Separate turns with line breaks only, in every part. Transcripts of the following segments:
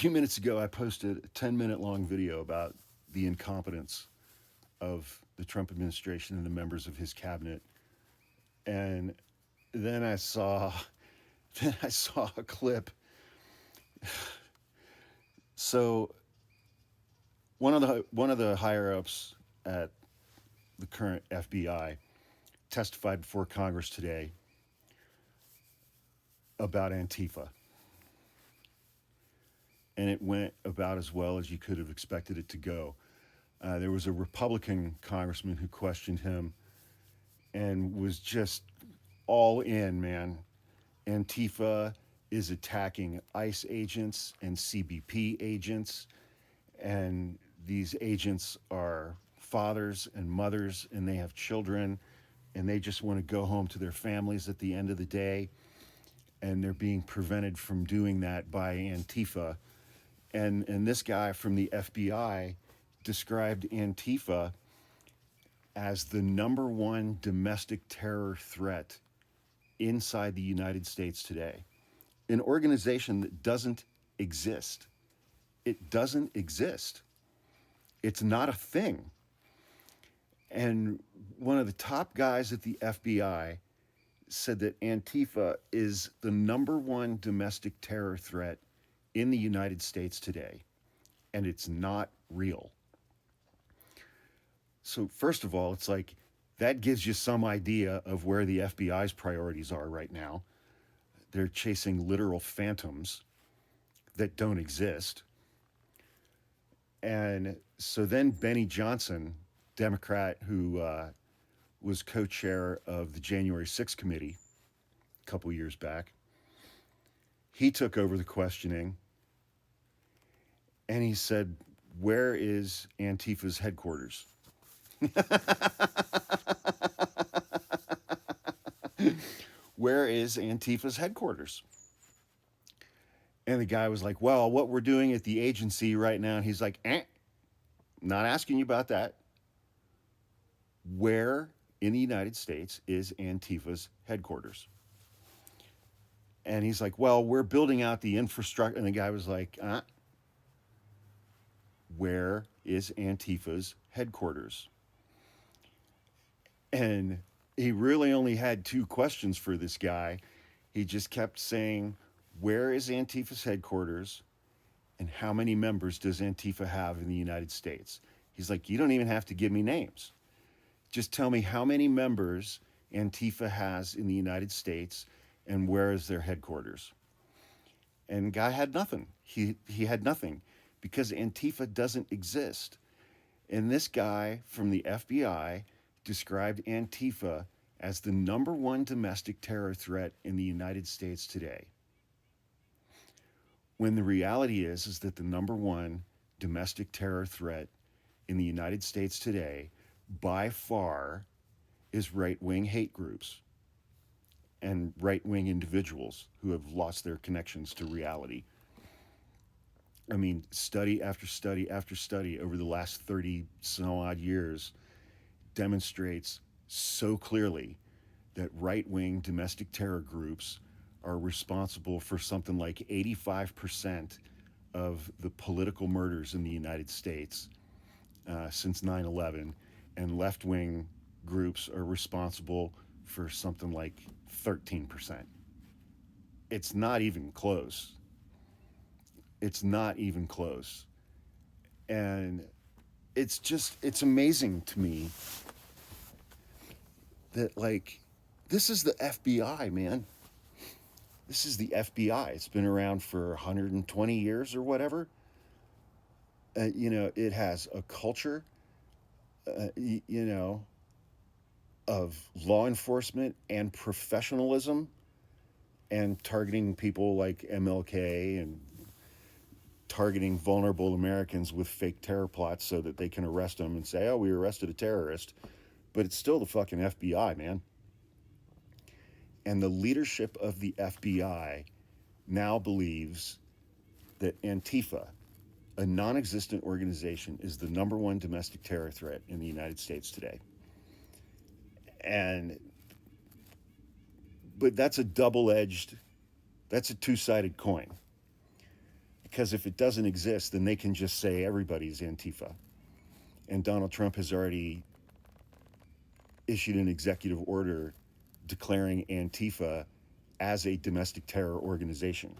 few minutes ago, I posted a 10-minute long video about the incompetence of the Trump administration and the members of his cabinet. And then I saw a clip. So one of the higher ups at the current FBI testified before Congress today about Antifa. And it went about as well as you could have expected it to go. There was a Republican congressman who questioned him and was just all in, man. Antifa is attacking ICE agents and CBP agents, and these agents are fathers and mothers, and they have children, and they just want to go home to their families at the end of the day, and they're being prevented from doing that by Antifa. And this guy from the FBI described Antifa as the number one domestic terror threat inside the United States today. An organization that doesn't exist. It doesn't exist. It's not a thing. And one of the top guys at the FBI said that Antifa is the number one domestic terror threat in the United States today, and it's not real. So first of all, it's like that gives you some idea of where the FBI's priorities are right now. They're chasing literal phantoms that don't exist. And so then Benny Johnson, Democrat who was co-chair of the January 6th committee a couple years back, he took over the questioning. And he said, where is Antifa's headquarters? Where is Antifa's headquarters? And the guy was like, well, what we're doing at the agency right now. And he's like, not asking you about that. Where in the United States is Antifa's headquarters? And he's like, well, we're building out the infrastructure. And the guy was like, where is Antifa's headquarters? And he really only had two questions for this guy. He just kept saying, where is Antifa's headquarters and how many members does Antifa have in the United States? He's like, you don't even have to give me names. Just tell me how many members Antifa has in the United States and where is their headquarters? And the guy had nothing. He had nothing because Antifa doesn't exist. And this guy from the FBI described Antifa as the number one domestic terror threat in the United States today. When the reality is that the number one domestic terror threat in the United States today, by far, is right-wing hate groups and right-wing individuals who have lost their connections to reality. I mean, study after study after study over the last 30 some odd years demonstrates so clearly that right-wing domestic terror groups are responsible for something like 85% of the political murders in the United States since 9/11, and left-wing groups are responsible for something like 13%. It's not even close. It's not even close. And it's amazing to me that, like, this is the FBI, man. This is the FBI. It's been around for 120 years or whatever. It has a culture, of law enforcement and professionalism and targeting people like MLK and targeting vulnerable Americans with fake terror plots so that they can arrest them and say, oh, we arrested a terrorist. But it's still the fucking FBI, man. And the leadership of the FBI now believes that Antifa, a non-existent organization, is the number one domestic terror threat in the United States today. But that's a two-sided coin. because if it doesn't exist, then they can just say everybody's Antifa. And Donald Trump has already issued an executive order declaring Antifa as a domestic terror organization.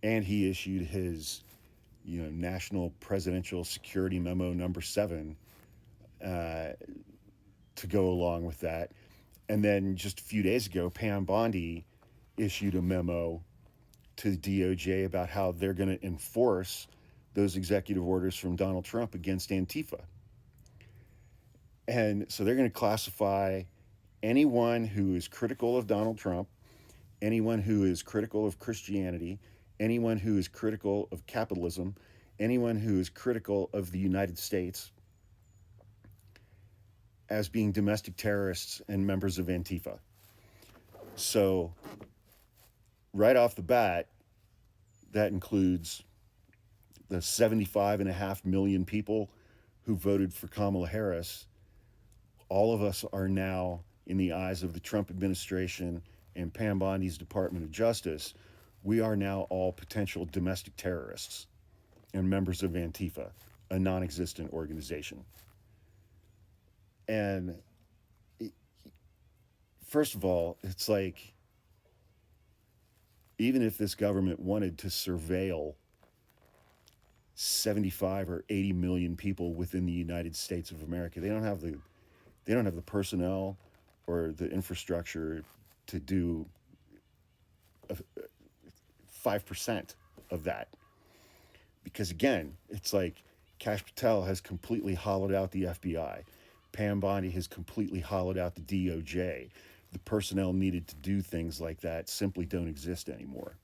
And he issued his, National Presidential Security Memo number 7 to go along with that. And then just a few days ago, Pam Bondi issued a memo to the DOJ about how they're going to enforce those executive orders from Donald Trump against Antifa. And so they're going to classify anyone who is critical of Donald Trump, anyone who is critical of Christianity, anyone who is critical of capitalism, anyone who is critical of the United States as being domestic terrorists and members of Antifa. So right off the bat, that includes the 75.5 million people who voted for Kamala Harris. All of us are now, in the eyes of the Trump administration and Pam Bondi's Department of Justice, we are now all potential domestic terrorists and members of Antifa, a non-existent organization. And first of all, it's like, even if this government wanted to surveil 75 or 80 million people within the United States of America, they don't have the personnel or the infrastructure to do 5% of that. Because again, it's like Kash Patel has completely hollowed out the FBI. Pam Bondi has completely hollowed out the DOJ. The personnel needed to do things like that simply don't exist anymore.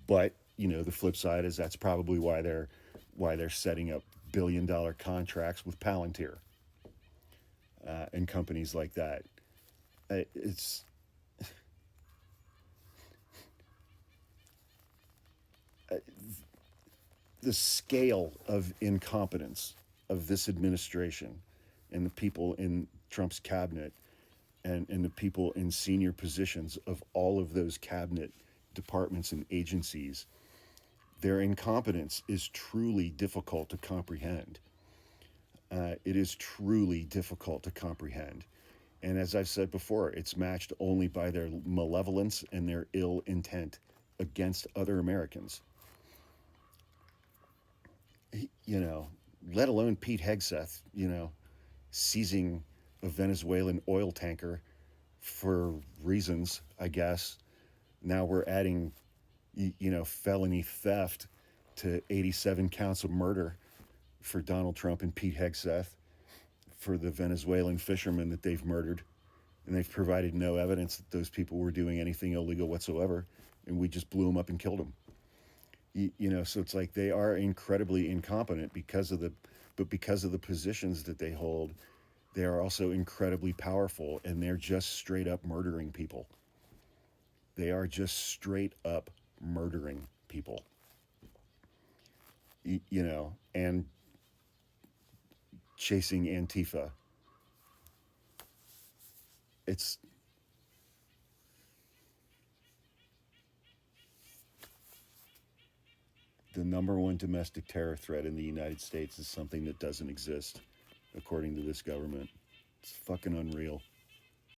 But, the flip side is that's probably why they're setting up billion-dollar contracts with Palantir and companies like that. It's the scale of incompetence of this administration and the people in Trump's cabinet and the people in senior positions of all of those cabinet departments and agencies, their incompetence is truly difficult to comprehend. It is truly difficult to comprehend. And as I've said before, it's matched only by their malevolence and their ill intent against other Americans. Let alone Pete Hegseth, seizing a Venezuelan oil tanker for reasons, I guess. Now we're adding, felony theft to 87 counts of murder for Donald Trump and Pete Hegseth for the Venezuelan fishermen that they've murdered. And they've provided no evidence that those people were doing anything illegal whatsoever. And we just blew them up and killed them. So it's like they are incredibly incompetent because of the positions that they hold. They are also incredibly powerful, and they're just straight up murdering people. They are just straight up murdering people. And chasing Antifa. It's the number one domestic terror threat in the United States is something that doesn't exist, according to this government. It's fucking unreal.